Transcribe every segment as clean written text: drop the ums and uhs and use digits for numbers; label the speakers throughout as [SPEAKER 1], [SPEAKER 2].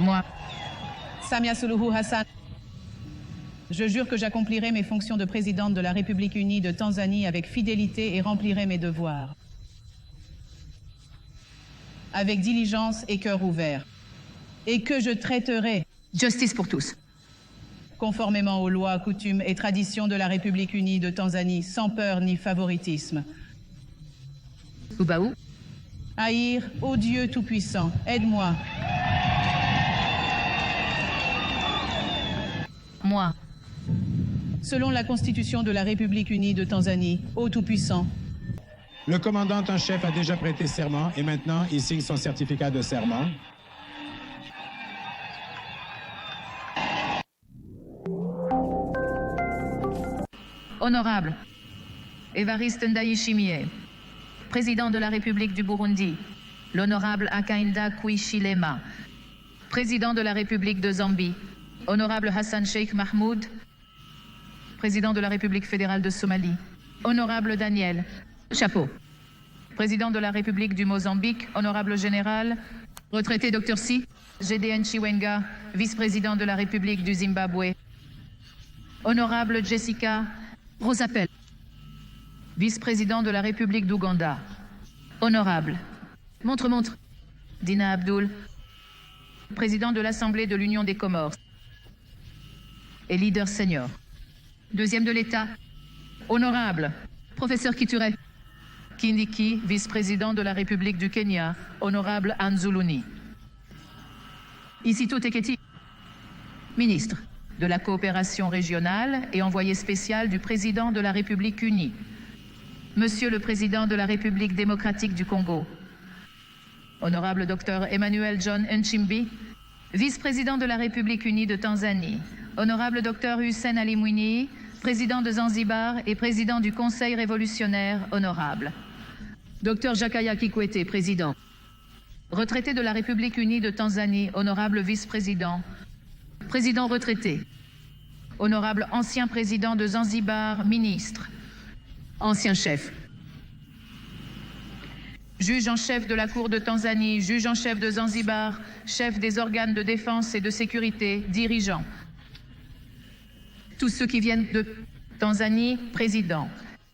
[SPEAKER 1] Moi,
[SPEAKER 2] Samia Suluhu Hassan, je jure que j'accomplirai mes fonctions de présidente de la République unie de Tanzanie avec fidélité et remplirai mes devoirs avec diligence et cœur ouvert, et que je traiterai
[SPEAKER 1] justice pour tous.
[SPEAKER 2] Conformément aux lois, coutumes et traditions de la République unie de Tanzanie, sans peur ni favoritisme.
[SPEAKER 1] Ubaou,
[SPEAKER 2] Haïr, ô Dieu Tout-Puissant, aide-moi.
[SPEAKER 1] moi,
[SPEAKER 2] Selon la Constitution de la République unie de Tanzanie, ô Tout-Puissant.
[SPEAKER 3] Le commandant en chef a déjà prêté serment et maintenant il signe son certificat de serment.
[SPEAKER 1] honorable Évariste Ndayishimiye, président de la République du Burundi, l'honorable Hakainde Hichilema, président de la République de Zambie, honorable Hassan Sheikh Mahmoud, président de la République fédérale de Somalie, honorable Daniel Chapeau, président de la République du Mozambique, honorable général, retraité Dr Si, GDN Chiwenga, vice-président de la République du Zimbabwe, honorable Jessica Rosapel, vice-président de la République d'Ouganda, honorable Montre Dina Abdul, président de l'Assemblée de l'Union des Comores et leader senior. Deuxième de l'État, honorable professeur Kithure Kindiki, vice-président de la République du Kenya, honorable Anzuluni. Isito Teketi, ministre de la coopération régionale et envoyé spécial du président de la République unie. Monsieur le Président de la République démocratique du Congo, honorable Dr Emmanuel John Nchimbi, vice-président de la République unie de Tanzanie, honorable Dr Hussein Ali Mwinyi, président de Zanzibar et président du Conseil révolutionnaire honorable. Dr Jakaya Kikwete, président. Retraité de la République unie de Tanzanie, honorable vice-président. Président retraité. Honorable ancien président de Zanzibar, ministre. Ancien chef. Juge en chef de la Cour de Tanzanie, juge en chef de Zanzibar, chef des organes de défense et de sécurité, dirigeant. Tous ceux qui viennent de Tanzanie, président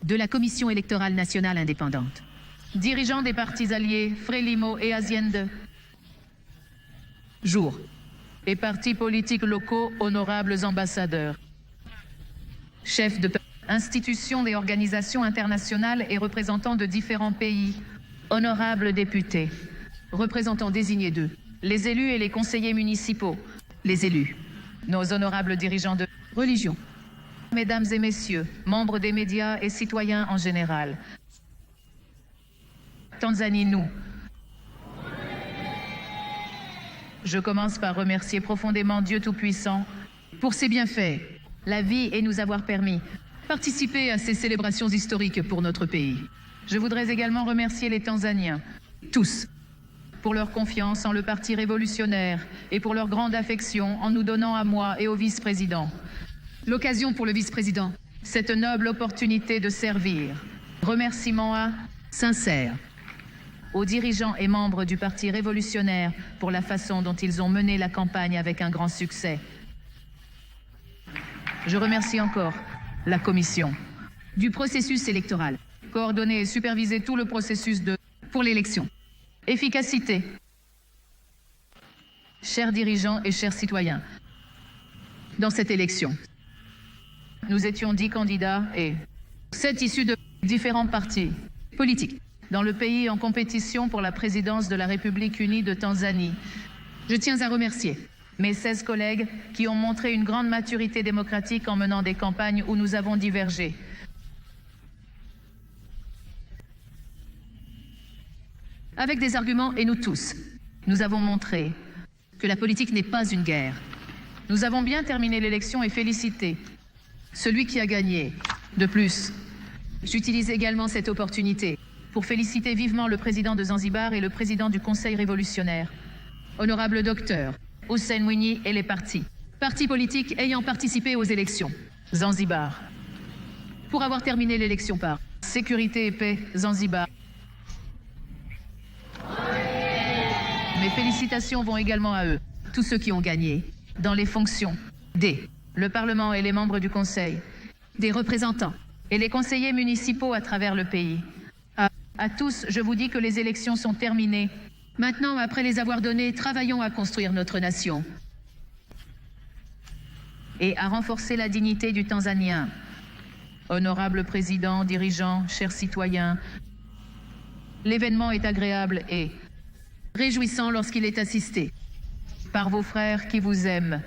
[SPEAKER 1] de la Commission électorale nationale indépendante, dirigeant des partis alliés Frelimo et Aziende, jour, et partis politiques locaux, honorables ambassadeurs, chefs de institutions et organisations internationales et représentants de différents pays, honorables députés, représentants désignés d'eux, les élus et les conseillers municipaux, les élus, nos honorables dirigeants de religion, mesdames et messieurs, membres des médias et citoyens en général. Tanzanie, nous. Je commence par remercier profondément Dieu Tout-Puissant pour ses bienfaits, la vie et nous avoir permis de participer à ces célébrations historiques pour notre pays. Je voudrais également remercier les Tanzaniens, tous, pour leur confiance en le Parti révolutionnaire et pour leur grande affection en nous donnant à moi et au vice-président l'occasion pour le vice-président, cette noble opportunité de servir. Remerciements sincères aux dirigeants et membres du Parti révolutionnaire pour la façon dont ils ont mené la campagne avec un grand succès. Je remercie encore la Commission du processus électoral, coordonner et superviser tout le processus pour l'élection. Efficacité. Chers dirigeants et chers citoyens, dans cette élection, nous étions 10 candidats et 7 issus de différents partis politiques dans le pays en compétition pour la présidence de la République unie de Tanzanie. Je tiens à remercier mes 16 collègues qui ont montré une grande maturité démocratique en menant des campagnes où nous avons divergé. Avec des arguments et nous tous, nous avons montré que la politique n'est pas une guerre. Nous avons bien terminé l'élection et félicité celui qui a gagné. De plus, j'utilise également cette opportunité pour féliciter vivement le président de Zanzibar et le président du Conseil révolutionnaire, honorable docteur Hussein Mwinyi et les partis politiques ayant participé aux élections. Zanzibar. Pour avoir terminé l'élection par sécurité et paix, Zanzibar. Mes félicitations vont également à eux. tous ceux qui ont gagné dans les fonctions le Parlement et les membres du Conseil, des représentants et les conseillers municipaux à travers le pays. À tous, je vous dis que les élections sont terminées. Maintenant, après les avoir données, travaillons à construire notre nation et à renforcer la dignité du Tanzanien. Honorable président, dirigeants, chers citoyens, l'événement est agréable et réjouissant lorsqu'il est assisté par vos frères qui vous aiment.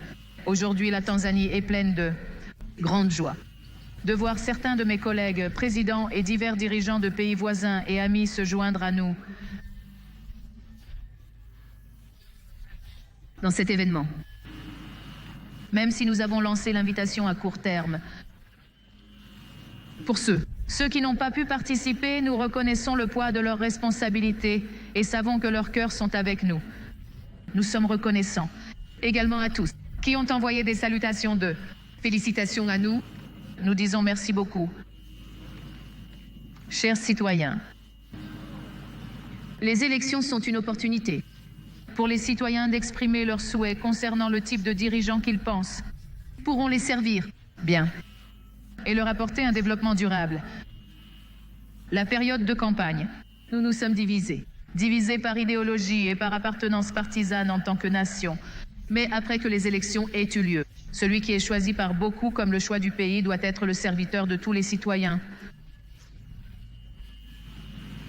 [SPEAKER 1] Aujourd'hui, la Tanzanie est pleine de grande joie de voir certains de mes collègues, présidents et divers dirigeants de pays voisins et amis se joindre à nous dans cet événement. Même si nous avons lancé l'invitation à court terme, pour ceux qui n'ont pas pu participer, nous reconnaissons le poids de leurs responsabilités et savons que leurs cœurs sont avec nous. Nous sommes reconnaissants également à tous qui ont envoyé des salutations de félicitations à nous. Nous disons merci beaucoup. Chers citoyens, les élections sont une opportunité pour les citoyens d'exprimer leurs souhaits concernant le type de dirigeants qu'ils pensent pourront les servir bien et leur apporter un développement durable. La période de campagne, nous nous sommes divisés par idéologie et par appartenance partisane en tant que nation. Mais après que les élections aient eu lieu, celui qui est choisi par beaucoup comme le choix du pays doit être le serviteur de tous les citoyens.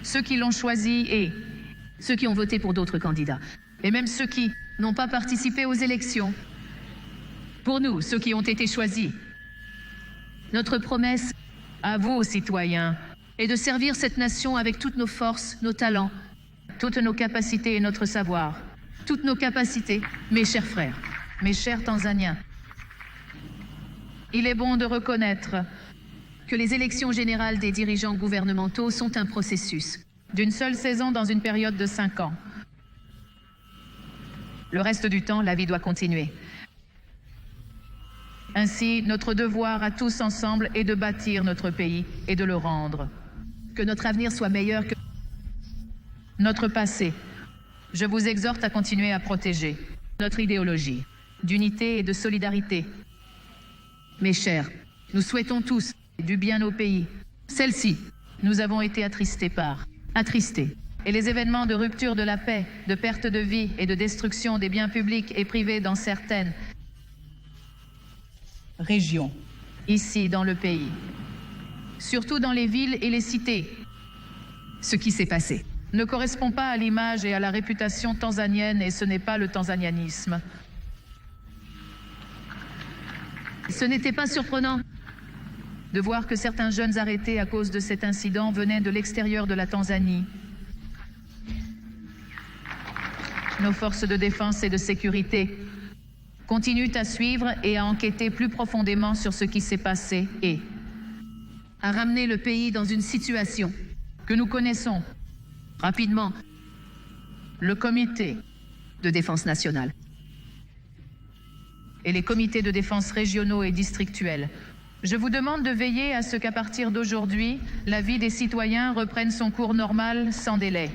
[SPEAKER 1] Ceux qui l'ont choisi et ceux qui ont voté pour d'autres candidats, et même ceux qui n'ont pas participé aux élections. Pour nous, ceux qui ont été choisis, notre promesse à vous, citoyens, est de servir cette nation avec toutes nos forces, nos talents, toutes nos capacités et notre savoir. Toutes nos capacités, mes chers frères, mes chers Tanzaniens. Il est bon de reconnaître que les élections générales des dirigeants gouvernementaux sont un processus d'une seule saison dans une période de 5 ans. Le reste du temps, la vie doit continuer. Ainsi, notre devoir à tous ensemble est de bâtir notre pays et de le rendre. Que notre avenir soit meilleur que notre passé. Je vous exhorte à continuer à protéger notre idéologie d'unité et de solidarité. Mes chers, nous souhaitons tous du bien au pays. Celle-ci, nous avons été attristés. Et les événements de rupture de la paix, de perte de vie et de destruction des biens publics et privés dans certaines
[SPEAKER 2] régions,
[SPEAKER 1] ici dans le pays, surtout dans les villes et les cités, ce qui s'est passé ne correspond pas à l'image et à la réputation tanzanienne et ce n'est pas le tanzanianisme. Ce n'était pas surprenant de voir que certains jeunes arrêtés à cause de cet incident venaient de l'extérieur de la Tanzanie. Nos forces de défense et de sécurité continuent à suivre et à enquêter plus profondément sur ce qui s'est passé et à ramener le pays dans une situation que nous connaissons rapidement. Le comité de défense nationale et les comités de défense régionaux et districtuels. Je vous demande de veiller à ce qu'à partir d'aujourd'hui, la vie des citoyens reprenne son cours normal sans délai.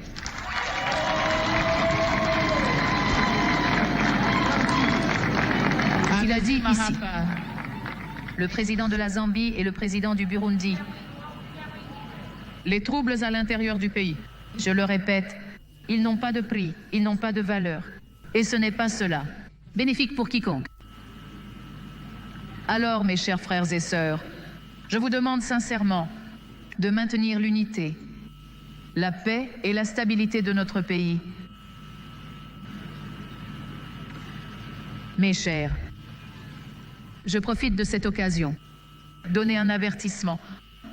[SPEAKER 1] Il a dit ici, le président de la Zambie et le président du Burundi, les troubles à l'intérieur du pays, je le répète, ils n'ont pas de prix, ils n'ont pas de valeur. Et ce n'est pas cela, bénéfique pour quiconque. Alors, mes chers frères et sœurs, je vous demande sincèrement de maintenir l'unité, la paix et la stabilité de notre pays. Mes chers, je profite de cette occasion, donner un avertissement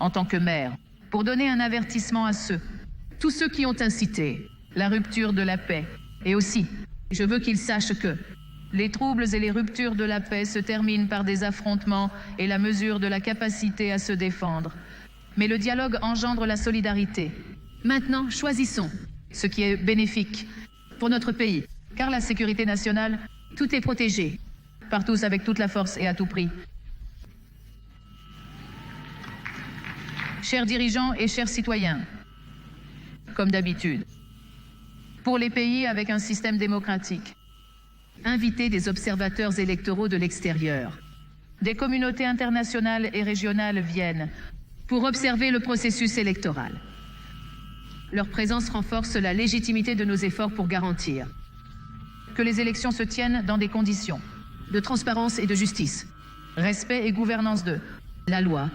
[SPEAKER 1] en tant que mère, pour donner un avertissement à tous ceux qui ont incité la rupture de la paix. Et aussi, je veux qu'ils sachent que les troubles et les ruptures de la paix se terminent par des affrontements et la mesure de la capacité à se défendre. Mais le dialogue engendre la solidarité. Maintenant, choisissons ce qui est bénéfique pour notre pays, car la sécurité nationale, tout est protégé, par tous avec toute la force et à tout prix. Chers dirigeants et chers citoyens, comme d'habitude, pour les pays avec un système démocratique, inviter des observateurs électoraux de l'extérieur. Des communautés internationales et régionales viennent pour observer le processus électoral. Leur présence renforce la légitimité de nos efforts pour garantir que les élections se tiennent dans des conditions de transparence et de justice, respect et gouvernance de la loi.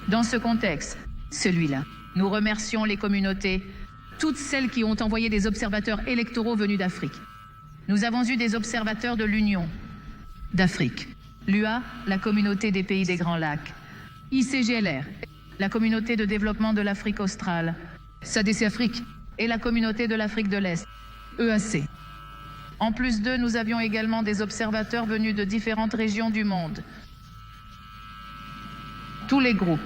[SPEAKER 1] Dans ce contexte, celui-là, nous remercions les communautés, toutes celles qui ont envoyé des observateurs électoraux venus d'Afrique. Nous avons eu des observateurs de l'Union d'Afrique, l'UA, la communauté des pays des Grands Lacs, ICGLR, la communauté de développement de l'Afrique australe, SADC Afrique et la communauté de l'Afrique de l'Est, EAC. En plus d'eux, nous avions également des observateurs venus de différentes régions du monde. Tous les groupes,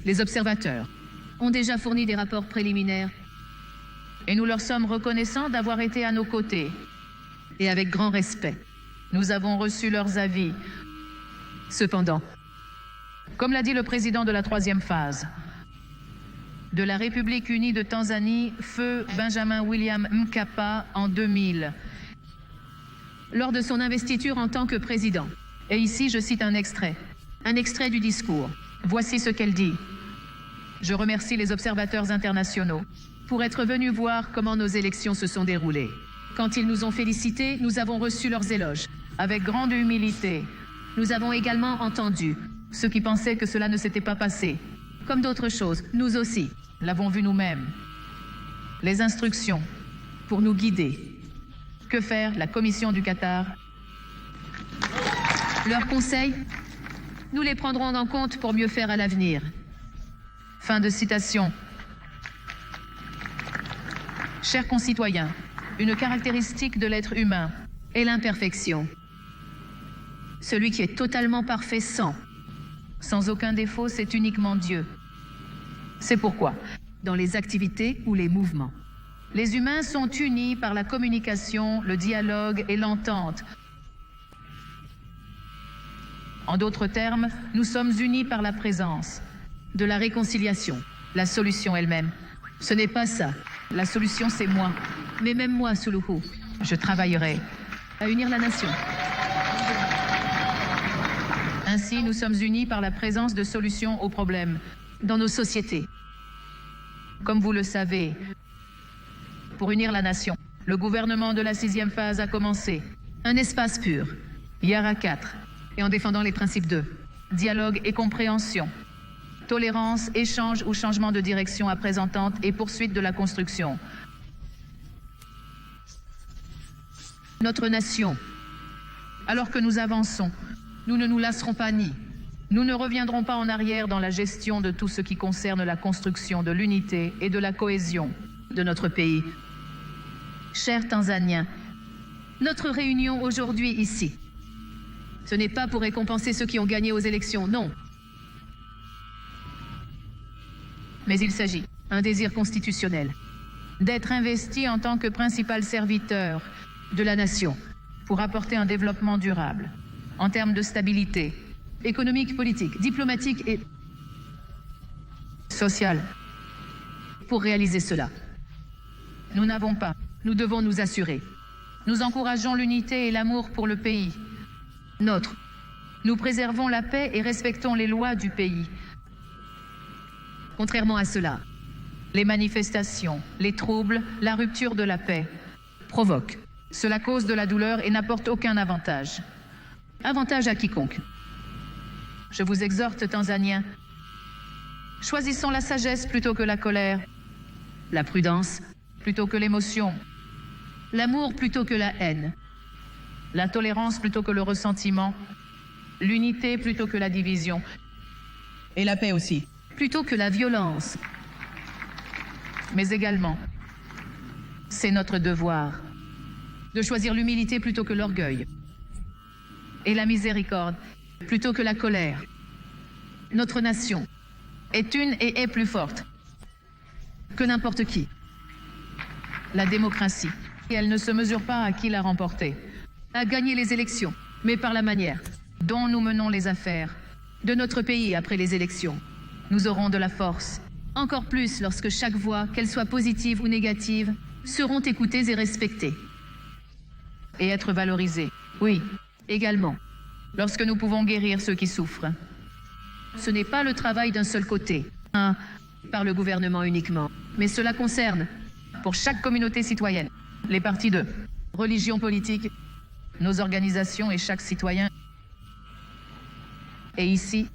[SPEAKER 1] les observateurs, ont déjà fourni des rapports préliminaires et nous leur sommes reconnaissants d'avoir été à nos côtés. Et avec grand respect, nous avons reçu leurs avis. Cependant, comme l'a dit le président de la 3e phase de la République unie de Tanzanie, feu Benjamin William Mkapa, en 2000, lors de son investiture en tant que président. Et ici, je cite un extrait du discours. Voici ce qu'elle dit. Je remercie les observateurs internationaux pour être venus voir comment nos élections se sont déroulées. Quand ils nous ont félicités, nous avons reçu leurs éloges avec grande humilité. Nous avons également entendu ceux qui pensaient que cela ne s'était pas passé. Comme d'autres choses, nous aussi l'avons vu nous-mêmes. Les instructions pour nous guider. Que faire la Commission du Qatar? Leurs conseils, nous les prendrons en compte pour mieux faire à l'avenir. Fin de citation. Chers concitoyens, une caractéristique de l'être humain est l'imperfection. Celui qui est totalement parfait sans aucun défaut, c'est uniquement Dieu. C'est pourquoi, dans les activités ou les mouvements, les humains sont unis par la communication, le dialogue et l'entente. En d'autres termes, nous sommes unis par la présence de la réconciliation, la solution elle-même. Ce n'est pas ça. La solution, c'est moi. Mais même moi, Suluhu, je travaillerai à unir la nation. Ainsi, nous sommes unis par la présence de solutions aux problèmes dans nos sociétés. Comme vous le savez, pour unir la nation, le gouvernement de la 6e phase a commencé un espace pur, Yara 4, et en défendant les principes de dialogue et compréhension, tolérance, échange ou changement de direction à présentante et poursuite de la construction. Notre nation, alors que nous avançons, nous ne nous lasserons pas ni nous ne reviendrons pas en arrière dans la gestion de tout ce qui concerne la construction de l'unité et de la cohésion de notre pays. Chers Tanzaniens, notre réunion aujourd'hui ici, ce n'est pas pour récompenser ceux qui ont gagné aux élections, non. Mais il s'agit d'un désir constitutionnel, d'être investi en tant que principal serviteur de la nation pour apporter un développement durable en termes de stabilité économique, politique, diplomatique et sociale. Pour réaliser cela, nous n'avons pas, nous devons nous assurer. Nous encourageons l'unité et l'amour pour le pays. Nous préservons la paix et respectons les lois du pays. Contrairement à cela, les manifestations, les troubles, la rupture de la paix provoquent. Cela cause de la douleur et n'apporte aucun avantage. Avantage à quiconque. Je vous exhorte, Tanzaniens, choisissons la sagesse plutôt que la colère, la prudence plutôt que l'émotion, l'amour plutôt que la haine, la tolérance plutôt que le ressentiment, l'unité plutôt que la division.
[SPEAKER 2] Et la paix aussi.
[SPEAKER 1] Plutôt que la violence. Mais également, c'est notre devoir de choisir l'humilité plutôt que l'orgueil et la miséricorde plutôt que la colère. Notre nation est une et est plus forte que n'importe qui. La démocratie, elle ne se mesure pas à qui l'a remportée, à gagner les élections, mais par la manière dont nous menons les affaires de notre pays après les élections. Nous aurons de la force, encore plus lorsque chaque voix, qu'elle soit positive ou négative, seront écoutées et respectées. et être valorisés. Oui, également, lorsque nous pouvons guérir ceux qui souffrent. Ce n'est pas le travail d'un seul côté, par le gouvernement uniquement, mais cela concerne, pour chaque communauté citoyenne, les partis de religion politique, nos organisations et chaque citoyen. Et ici,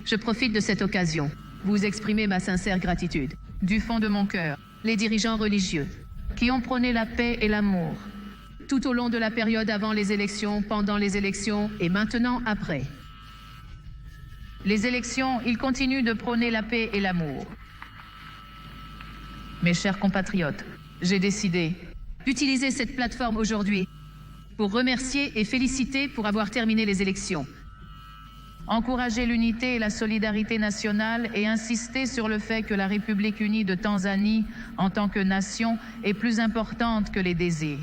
[SPEAKER 1] je profite de cette occasion, vous exprimer ma sincère gratitude, du fond de mon cœur, les dirigeants religieux, qui ont prôné la paix et l'amour, tout au long de la période avant les élections, pendant les élections et maintenant après. Les élections, ils continuent de prôner la paix et l'amour. Mes chers compatriotes, j'ai décidé d'utiliser cette plateforme aujourd'hui pour remercier et féliciter pour avoir terminé les élections, encourager l'unité et la solidarité nationale et insister sur le fait que la République unie de Tanzanie, en tant que nation, est plus importante que les désirs,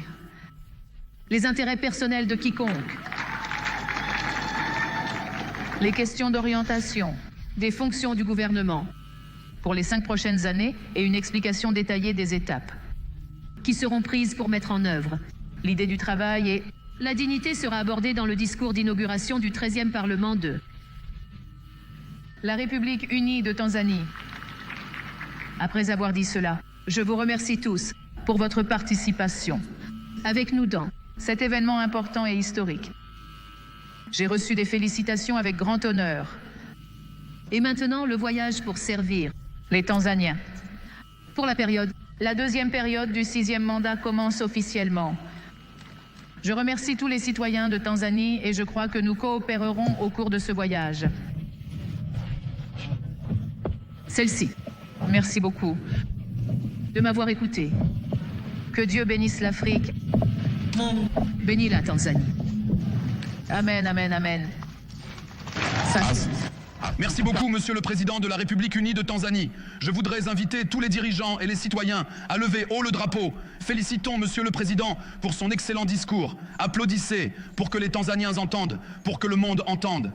[SPEAKER 1] les intérêts personnels de quiconque, les questions d'orientation, des fonctions du gouvernement pour les 5 prochaines années et une explication détaillée des étapes qui seront prises pour mettre en œuvre l'idée du travail et la dignité sera abordée dans le discours d'inauguration du 13e Parlement de la République unie de Tanzanie. Après avoir dit cela, je vous remercie tous pour votre participation avec nous dans cet événement important et historique. J'ai reçu des félicitations avec grand honneur. Et maintenant, le voyage pour servir les Tanzaniens. Pour la deuxième période du 6e mandat commence officiellement. Je remercie tous les citoyens de Tanzanie et je crois que nous coopérerons au cours de ce voyage. Celle-ci, merci beaucoup de m'avoir écouté. Que Dieu bénisse l'Afrique. Bénis la Tanzanie. Amen, amen, amen.
[SPEAKER 4] Merci beaucoup, Monsieur le Président de la République unie de Tanzanie. Je voudrais inviter tous les dirigeants et les citoyens à lever haut le drapeau. Félicitons Monsieur le Président pour son excellent discours. Applaudissez pour que les Tanzaniens entendent, pour que le monde entende.